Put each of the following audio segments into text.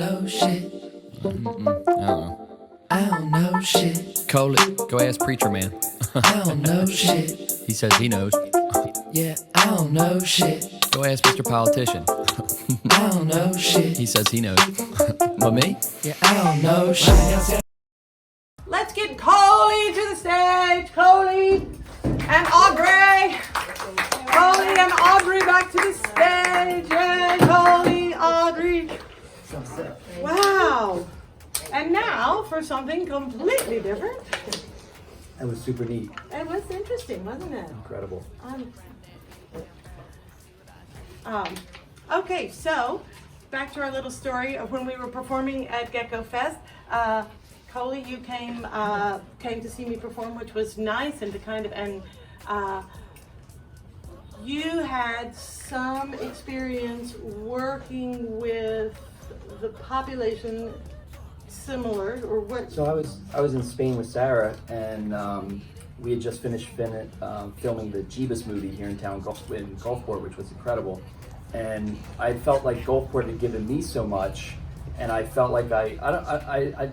know shit. I don't know. I don't know shit. Coley, go ask Preacher Man. I don't know shit. He says he knows. Yeah, I don't know shit. Go ask Mr. Politician. I don't know shit. He says he knows. But me? Yeah, I don't know shit. Let's get Coley to the stage. Coley and Audrey. Coley and Audrey back to the stage. Yay, Coley, Audrey. Wow. And now for something completely different. That was super neat. It was interesting, wasn't it? Incredible. Okay, so back to our little story of when we were performing at Gecko Fest. Coley, you came to see me perform, which was nice, and you had some experience working with the population similar, or what? So I was in Spain with Sarah, and we had just finished filming the Jeebus movie here in town, in Gulfport, which was incredible. And I felt like Gulfport had given me so much, and I felt like I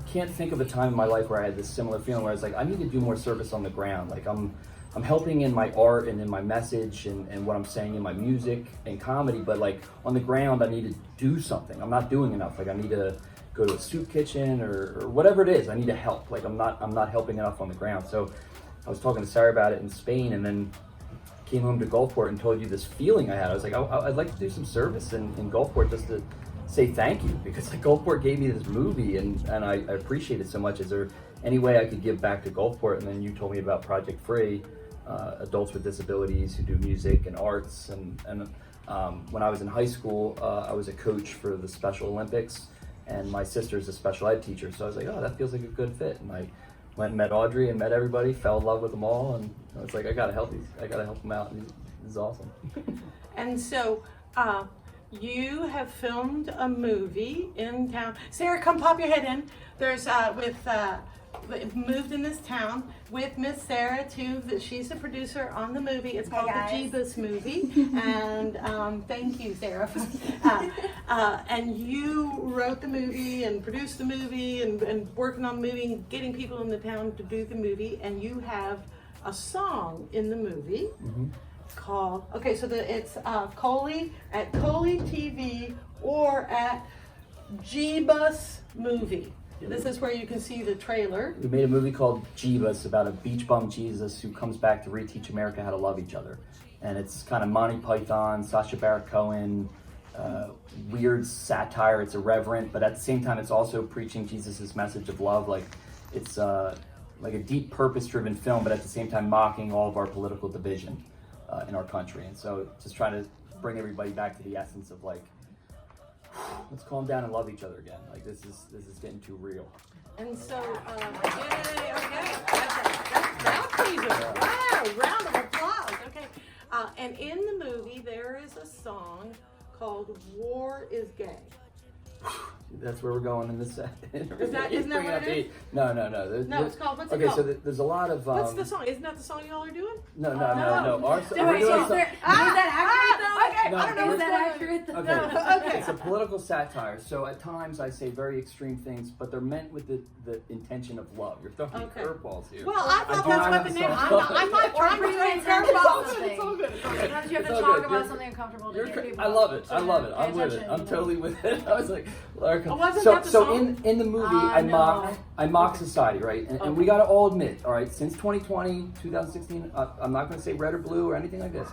can't think of a time in my life where I had this similar feeling where I was like, I need to do more service on the ground. Like I'm helping in my art and in my message and what I'm saying in my music and comedy, but like on the ground, I need to do something. I'm not doing enough. Like I need to go to a soup kitchen or whatever it is. I need to help. Like I'm not helping enough on the ground. So I was talking to Sarah about it in Spain, and then came home to Gulfport and told you this feeling I had. I was like, I'd like to do some service in Gulfport just to say thank you, because like Gulfport gave me this movie and I appreciate it so much. Is there any way I could give back to Gulfport? And then you told me about Project Free, adults with disabilities who do music and arts. And when I was in high school, I was a coach for the Special Olympics, and my sister's a special ed teacher. So I was like, oh, that feels like a good fit. And I went and met Audrey and met everybody, fell in love with them all, and I was like, I gotta help them out. And this is awesome. And so, you have filmed a movie in town. Sarah, come pop your head in. There's moved in this town with Miss Sarah too. She's the producer on the movie. It's called the Jeebus movie. And thank you, Sarah. And you wrote the movie and produced the movie and working on the movie and getting people in the town to do the movie. And you have a song in the movie. Mm-hmm. Called, okay, so it's Coley at Coley TV or at Jeebus Movie. This is where you can see the trailer. We made a movie called Jeebus about a beach bum Jesus who comes back to reteach America how to love each other. And it's kind of Monty Python, Sacha Baron Cohen, weird satire. It's irreverent, but at the same time, it's also preaching Jesus' message of love. Like it's like a deep purpose-driven film, but at the same time mocking all of our political division in our country. And so just trying to bring everybody back to the essence of like, let's calm down and love each other again. Like this is getting too real. And so, yay, okay, that's wow, round of applause. Okay, and in the movie there is a song called "War is Gay." That's where we're going in this. Isn't that what it is? No. No, it's called, what's it okay, called? So there's a lot of. What's the song? Isn't that the song y'all are doing? No. No. Is that accurate though? Okay, No, I don't know. Is that accurate though? Okay. No, okay. It's a political satire, so at times I say very extreme things, but they're meant with the intention of love. You're throwing curveballs here. Well, I thought do that's not what the name. have I'm not trying to throw curveballs. It's all good. Sometimes you have to It's all talk good. about something uncomfortable to get people. I love it. to I'm with pay it. attention, I'm you know? totally with it. I was like, Wasn't that the so song? in the movie, No. I mock society, right? And we got to all admit, all right, since 2020, 2016, I'm not going to say red or blue or anything like this.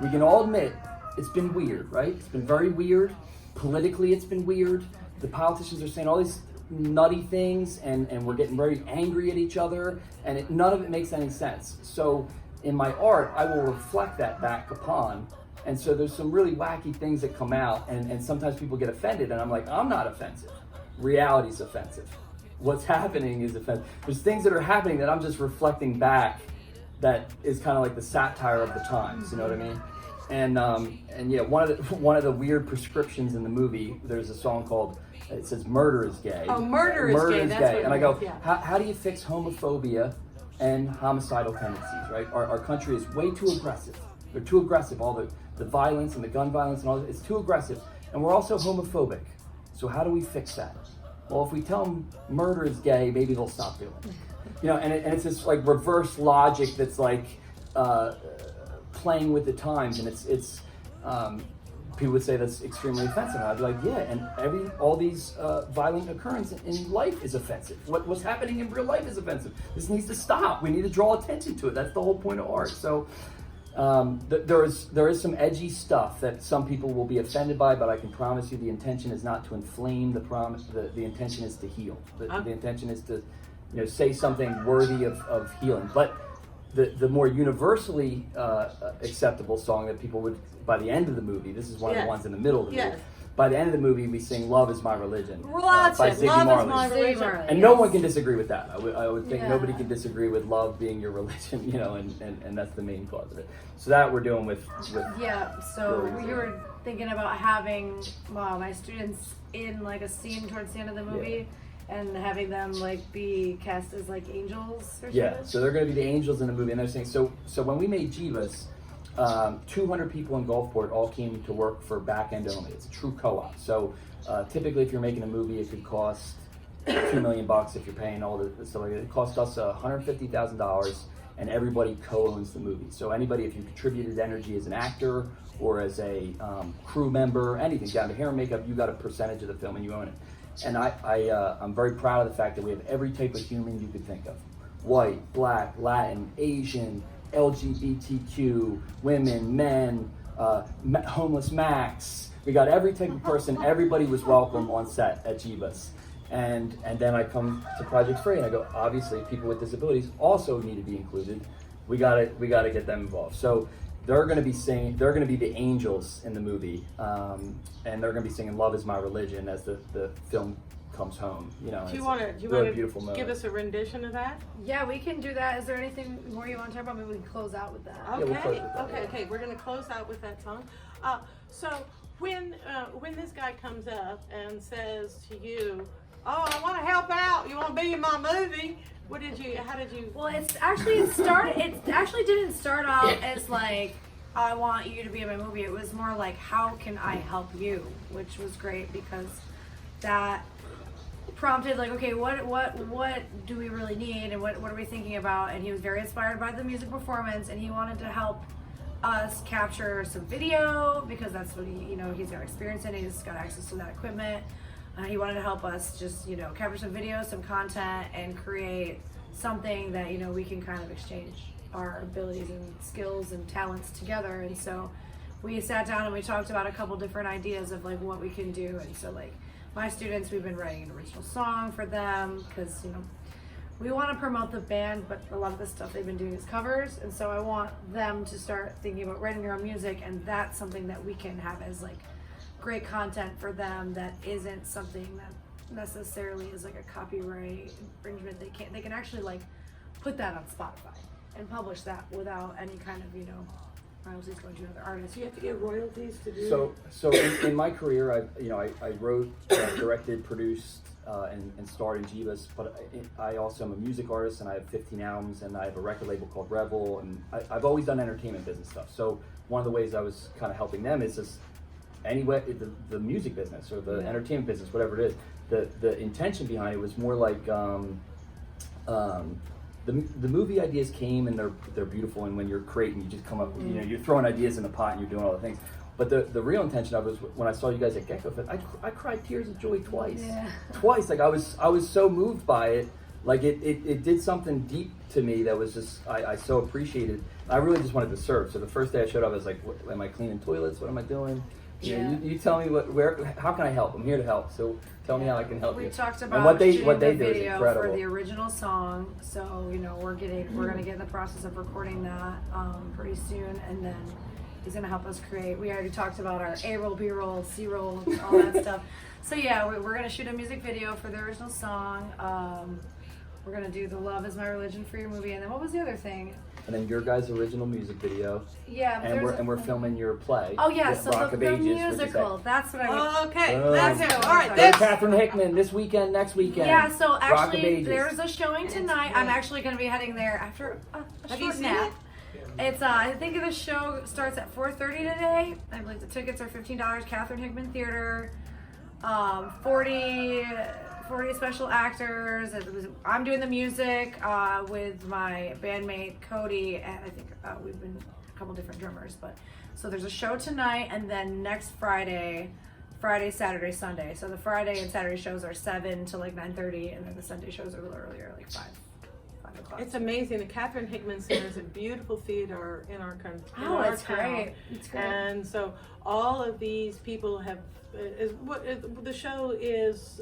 We can all admit it's been weird, right? It's been very weird. Politically, it's been weird. The politicians are saying all these nutty things, and we're getting very angry at each other, and none of it makes any sense. So in my art, I will reflect that back upon. And so there's some really wacky things that come out, and sometimes people get offended, and I'm like, I'm not offensive. Reality's offensive. What's happening is offensive. There's things that are happening that I'm just reflecting back that is kind of like the satire of the times, you know what I mean? And yeah, one of the weird prescriptions in the movie, there's a song called, it says murder is gay. Oh, murder is gay. That's what and I go, yeah. how do you fix homophobia and homicidal tendencies, right? Our country is way too aggressive. They're too aggressive. All the violence and the gun violence and all that, it's too aggressive. And we're also homophobic. So how do we fix that? Well, if we tell them murder is gay, maybe they'll stop doing it. You know, and it's this like reverse logic that's like playing with the times, and it's people would say that's extremely offensive. I'd be like, yeah, and all these violent occurrences in life is offensive. What's happening in real life is offensive. This needs to stop. We need to draw attention to it. That's the whole point of art. So there is some edgy stuff that some people will be offended by, but I can promise you the intention is not to inflame the intention is to heal. The intention is to say something worthy of healing. But the more universally acceptable song that people would, by the end of the movie, this is one of the ones in the middle of the movie. By the end of the movie, we sing "Love Is My Religion" by Ziggy Love Is Marley. My Religion. And no one can disagree with that. I would think nobody can disagree with love being your religion, and that's the main cause of it. So that we're doing with Yeah, so you were thinking about having my students in like a scene towards the end of the movie and having them like be cast as like angels or something? Yeah, so they're going to be the angels in the movie, and they're saying, so when we made Jeebus, 200 people in Gulfport all came to work for back end only. It's a true co-op. So typically, if you're making a movie, it could cost $2 million if you're paying all the stuff like that. It cost us $150,000, and everybody co-owns the movie. So anybody, if you contributed energy as an actor or as a crew member, anything down to hair and makeup, you got a percentage of the film and you own it. And I'm very proud of the fact that we have every type of human you could think of: white, black, Latin, Asian, LGBTQ, women, men, homeless Max. We got every type of person. Everybody was welcome on set at Jeebus. And then I come to Project Free and I go, obviously people with disabilities also need to be included. We gotta get them involved. So they're gonna be the angels in the movie, and they're gonna be singing "Love Is My Religion" as the film comes home. Do you want to give us a rendition of that? Yeah, we can do that. Is there anything more you want to talk about? Maybe we can close out with that. Okay, we'll close with that, okay. We're going to close out with that song. So when this guy comes up and says to you, "Oh, I want to help out. You want to be in my movie?" How did you? Well, it actually didn't start out as like, I want you to be in my movie. It was more like, how can I help you? Which was great because that prompted like, okay, what do we really need and what are we thinking about? And he was very inspired by the music performance, and he wanted to help us capture some video because that's what he's got experience in. He's got access to that equipment. He wanted to help us just capture some video, some content, and create something that we can kind of exchange our abilities and skills and talents together. And so we sat down and we talked about a couple different ideas of like what we can do. And so like my students, we've been writing an original song for them because we want to promote the band, but a lot of the stuff they've been doing is covers. And so I want them to start thinking about writing their own music, and that's something that we can have as like great content for them that isn't something that necessarily is like a copyright infringement. They can actually like put that on Spotify and publish that without any kind of royalties going to another artist. You have to get royalties to do. So in my career, I wrote, directed, produced, and starred in Jeebus. But I also am a music artist, and I have 15 albums, and I have a record label called Revel, and I've always done entertainment business stuff. So one of the ways I was kind of helping them is just anyway the music business or the entertainment business, whatever it is. The intention behind it was more like the movie ideas came and they're beautiful, and when you're creating, you just come up, you're throwing ideas in the pot and you're doing all the things. But the real intention of it was when I saw you guys at Gecko Fest, I cried tears of joy twice. Yeah. Twice. Like I was so moved by it. Like it did something deep to me that was just I so appreciated. I really just wanted to serve. So the first day I showed up, I was like, am I cleaning toilets? What am I doing? You tell me how can I help? I'm here to help. So tell me how I can help you. We talked about and what they the do video is incredible. For the original song. So we're gonna get in the process of recording that pretty soon, and then he's gonna help us create. We already talked about our A-roll, B-roll, C-roll, all that stuff. So yeah, we're gonna shoot a music video for the original song. We're gonna do the "Love Is My Religion" for your movie, and then what was the other thing? And then your guys' original music video. Yeah, and we're filming your play. Oh yeah, so Rock the of Ages, musical. That's what I mean. Okay, that's it. All right, there's Catherine Hickman this weekend, next weekend. Yeah, so Rock of actually Ages. there's a showing tonight. I'm actually going to be heading there after a short nap. It's I think the show starts at 4:30 today. I believe the tickets are $15. Catherine Hickman Theater. 40 special actors. I'm doing the music with my bandmate Cody, and I think we've been a couple different drummers. But so there's a show tonight, and then next Friday, Saturday, Sunday. So the Friday and Saturday shows are 7 to like 9:30, and then the Sunday shows are a little earlier, like 5 o'clock. It's amazing. The Catherine Hickman Center is a beautiful theater in our country. Oh, it's great. It's great. And so all of these people have. The show is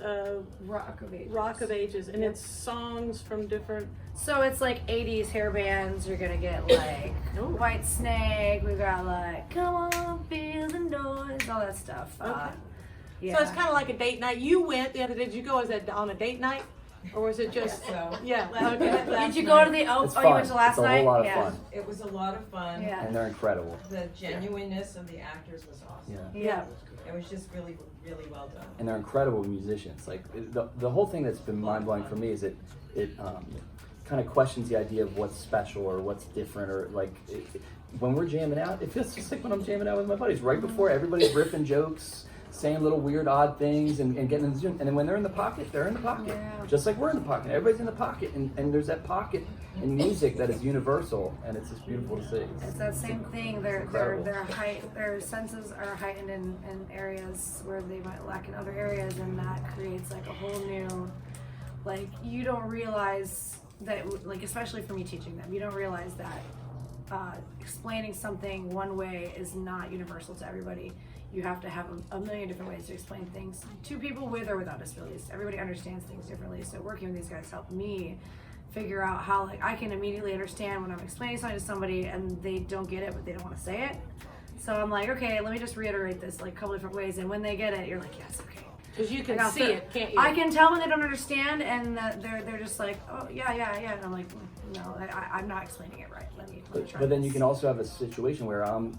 Rock of Ages. Rock of Ages, and it's songs from different. So it's like 80s hair bands. You're gonna get like White Snake. We've got like Come On, Feel the Noise, all that stuff. Okay. Yeah. So it's kind of like a date night. You went the other day. Did you go? Was it on a date night, or was it just? So Yeah. Okay. Did you go to the? It's Oh, fun. you went to last it's a night. whole lot of Yeah. fun, it was a lot of fun. Yeah. and they're incredible. The genuineness of the actors was awesome. Yeah. Yeah. It was just really, really well done. And they're incredible musicians. Like the whole thing that's been mind blowing for me is it kind of questions the idea of what's special or what's different, or like when we're jamming out, it feels just like when I'm jamming out with my buddies. Right before everybody's riffing jokes, saying little weird odd things, and getting in the zone. And then when they're in the pocket, they're in the pocket. Yeah. Just like we're in the pocket. Everybody's in the pocket, and there's that pocket in music that is universal, and it's just beautiful to see. It's that same thing. Their senses are heightened in areas where they might lack in other areas, and that creates like a whole new, like you don't realize that, like especially for me teaching them, you don't realize that explaining something one way is not universal to everybody. You have to have a million different ways to explain things to people with or without disabilities. Everybody understands things differently. So working with these guys helped me figure out how like I can immediately understand when I'm explaining something to somebody and they don't get it, but they don't want to say it. So I'm like, okay, let me just reiterate this like a couple different ways. And when they get it, you're like, yes, okay. Because you can Like, see it, can't you? I can tell when they don't understand, and that they're just like, oh yeah. And I'm like, no, I'm not explaining it right. Let me try. But then you this. can also have a situation where I'm,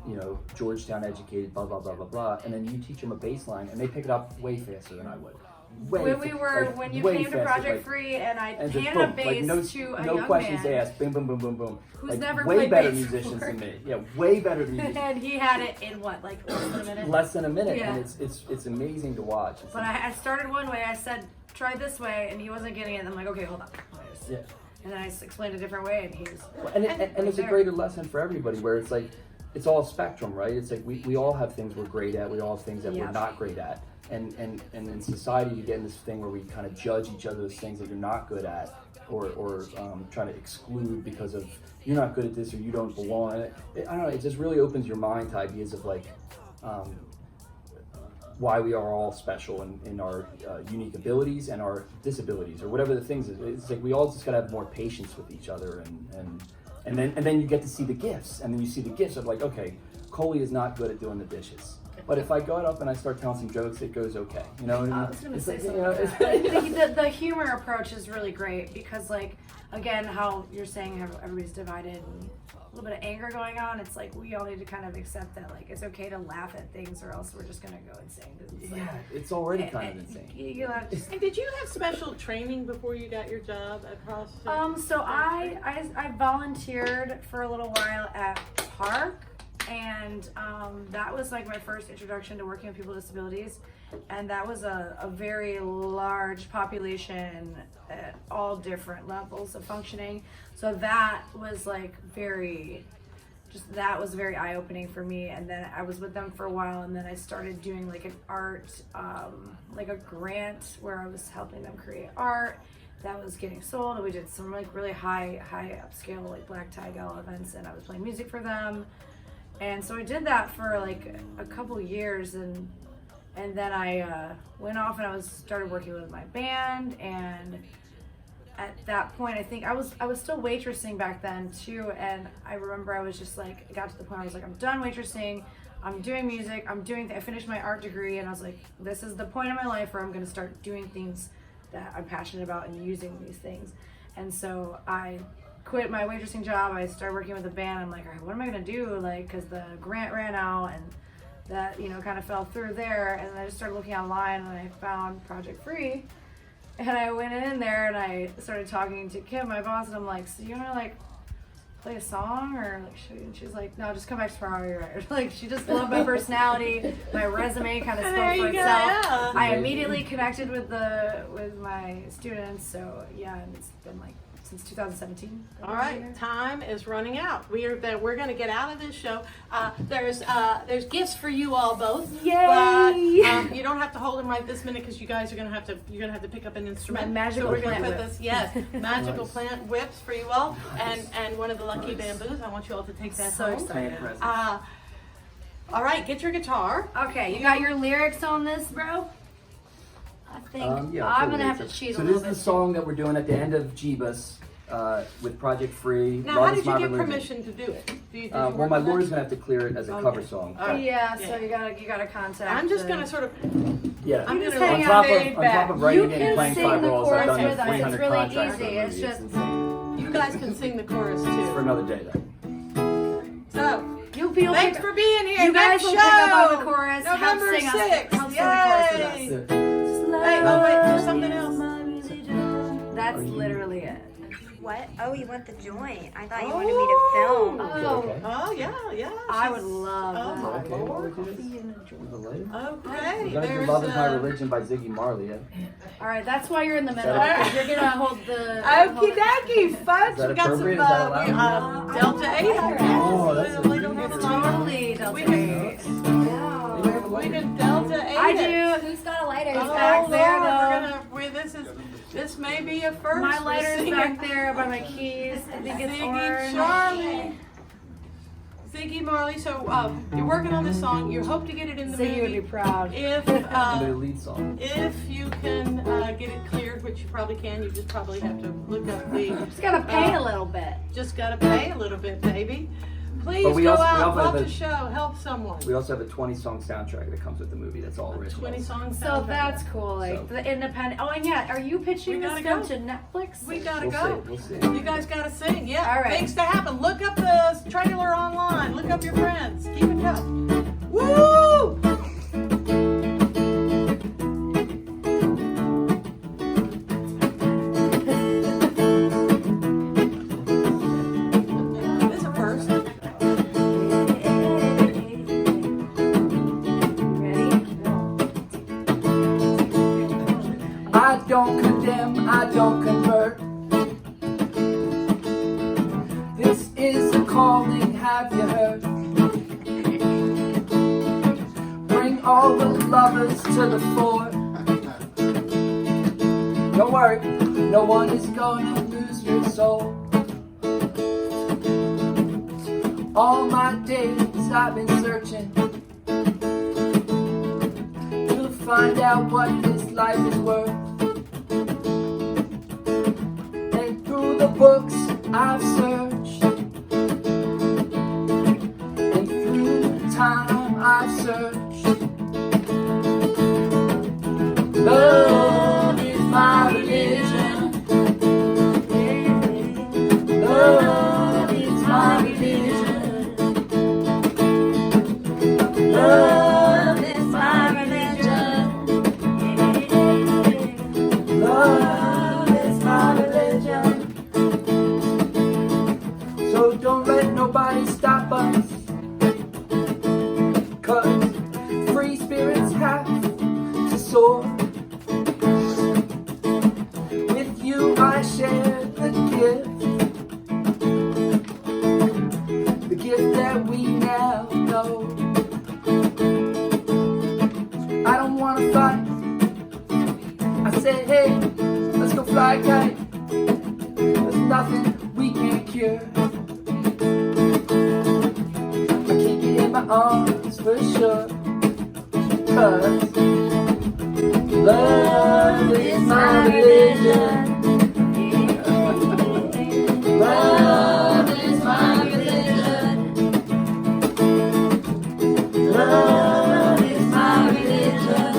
Georgetown educated, blah blah blah blah blah, and then you teach them a bass line, and they pick it up way faster than I would. When you came to Project Free, and I and just handed a boom, like bass to a no young questions man asked, boom boom boom boom boom. who's Like, never way played better bass musicians before. than me. Yeah, way better musicians. and he had it in what, like less than a minute? Less than a minute, Yeah. and it's amazing to watch. But I started one way. I said, try this way, and he wasn't getting it. And I'm like, okay, hold on. Yeah. And then I explained a different way, and he was. And it's a greater lesson for everybody, where it's like, it's all a spectrum, right? It's like we all have things we're great at, we all have things that we're not great at. And in society, you get in this thing where we kind of judge each other's things that you're not good at, or trying to exclude because of you're not good at this or you don't belong. I don't know, it just really opens your mind to ideas of like why we are all special in our unique abilities and our disabilities, or whatever the things is. It's like we all just gotta have more patience with each other, and then you get to see the gifts, and then you see the gifts of like, okay, Coley is not good at doing the dishes, but if I go up and I start telling some jokes, it goes okay. You know what I mean? I was gonna It's say like, something it's like that. The humor approach is really great because, like, again, how you're saying everybody's divided and a little bit of anger going on. It's like we all need to kind of accept that, like, it's okay to laugh at things, or else we're just gonna go insane. It's like, yeah, it's already kind of insane. You gotta just, And did you have special training before you got your job at Cross? so I volunteered for a little while at Park, and that was like my first introduction to working with people with disabilities, and that was a very large population at all different levels of functioning. So that was like that was very eye-opening for me. And then I was with them for a while, and then I started doing like an art, like a grant where I was helping them create art that was getting sold, and we did some like really high upscale like black tie gala events, and I was playing music for them. And so I did that for like a couple years, and then I went off and I started working with my band. And at that point, I think I was still waitressing back then too. And I remember I was just like, it got to the point where I was like, I'm done waitressing. I'm doing music. I finished my art degree, and I was like, this is the point of my life where I'm going to start doing things that I'm passionate about and using these things. And so I quit my waitressing job. I started working with a band. I'm like, all right, what am I gonna do? Like, cause the grant ran out, and that, kind of fell through there. And I just started looking online, and I found Project Free, and I went in there and I started talking to Kim, my boss, and I'm like, so you wanna like play a song or like she's like, no, just come back tomorrow, you're right. Like she just loved my personality. My resume kind of spoke for itself. Yeah. I immediately connected with my students, so yeah, and it's been like since 2017. All right, time is running out. We're going to get out of this show. There's gifts for you all both. Yay! But you don't have to hold them right this minute because you guys are going to have to pick up an instrument. My magical so we're going to plant put whip. this magical plant whips for you all, and one of the lucky bamboos. I want you all to take that So home. excited. All right, get your guitar. Okay, you got your lyrics on this, bro? I think Yeah, I'm totally. gonna have to cheat So a this little is bit. the song that we're doing at the end of Jeebus with Project Free. Now, Love how is did you My get Religion. permission to do it? Did you Well, work my on that? lawyer's gonna have to clear it as a cover song. All right. Yeah, Yeah. so you gotta contact. I'm just the- going to sort of. Yeah. I'm just gonna hang on out top very of on back. top of writing You it and can playing sing five the roles, I've chorus done with the us. 300 It's really contracts for the easy. It's movie. just insane. You guys can sing the chorus For too. another day though. So. you feel Thanks for being here. You guys Next will show, pick up on the chorus. Help November sing us. 6th. Help sing the chorus with us. Yay. Hey, oh wait, there's something else. That's literally it. What? Oh, you want the joint? I thought you wanted me to film. Oh, Okay. Oh yeah. I would she's- love Oh that. my Okay, Lord. we'll do this. With the later. Okay. We're gonna do There's Love is My Religion by Ziggy Marley. Yeah? All right, that's why you're in the middle. that- Because you're gonna hold the. Okie dokie, folks. Is that We got some appropriate? Is that Delta 8. Oh, that's a We don't have a lot. Totally, Delta We eight. We did Delta 8. I do. Who's got a lighter? It's Oh, back there, Lord, this may be a first. My We're lighter's singing back there by my keys. I think it's Ziggy orange. Charlie. Ziggy Marley. So you're working on this song. You hope to get it in the Ziggy would be movie. proud. If The lead song. if you can get it cleared, which you probably can, you just probably have to look up the. Just gotta pay a little bit. Just gotta pay a little bit, baby. Please But we go also- we out, also have watch a- the show, help someone. We also have a 20-song soundtrack that comes with the movie. That's all original. 20 songs. So that's cool, like So- the independent. Oh, and yeah, are you pitching We this gotta film go. to Netflix? We gotta We'll go. see. We'll see. You guys gotta sing, yeah. All right. Things to happen. Look up the trailer online. Look up your friends. Keep in touch. Woo! This is a first. Ready? I don't condemn, I don't convert. This is a calling, have you heard? Bring all the lovers to the fore. Don't worry, no one is gonna lose your soul. All my days I've been searching to find out what this life is worth. And through the books I've searched, and through time I've searched. Love is my religion. Love is my religion. Love is my religion. Love is my religion. So don't let nobody stop us, 'cause free spirits have to soar. With you I share the gift that we now know. I don't wanna fight. I said, hey, let's go fly a kite. There's nothing we can't cure. I keep you in my arms for sure. 'Cause love is my religion. Love is my religion. Love is my religion.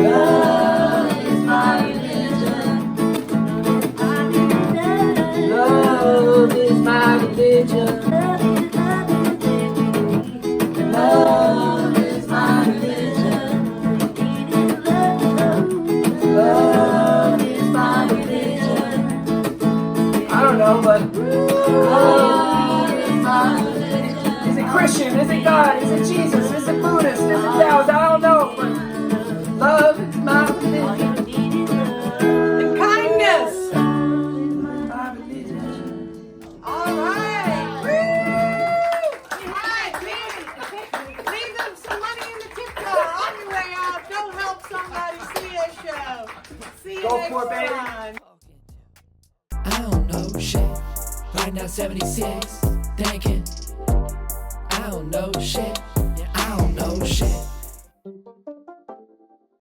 Love is my religion. Love is my religion. Love is my religion. Love is my religion. you Go next for it, baby. time. I don't know shit. Right now 76, thinking. I don't know shit. Yeah, I don't know shit.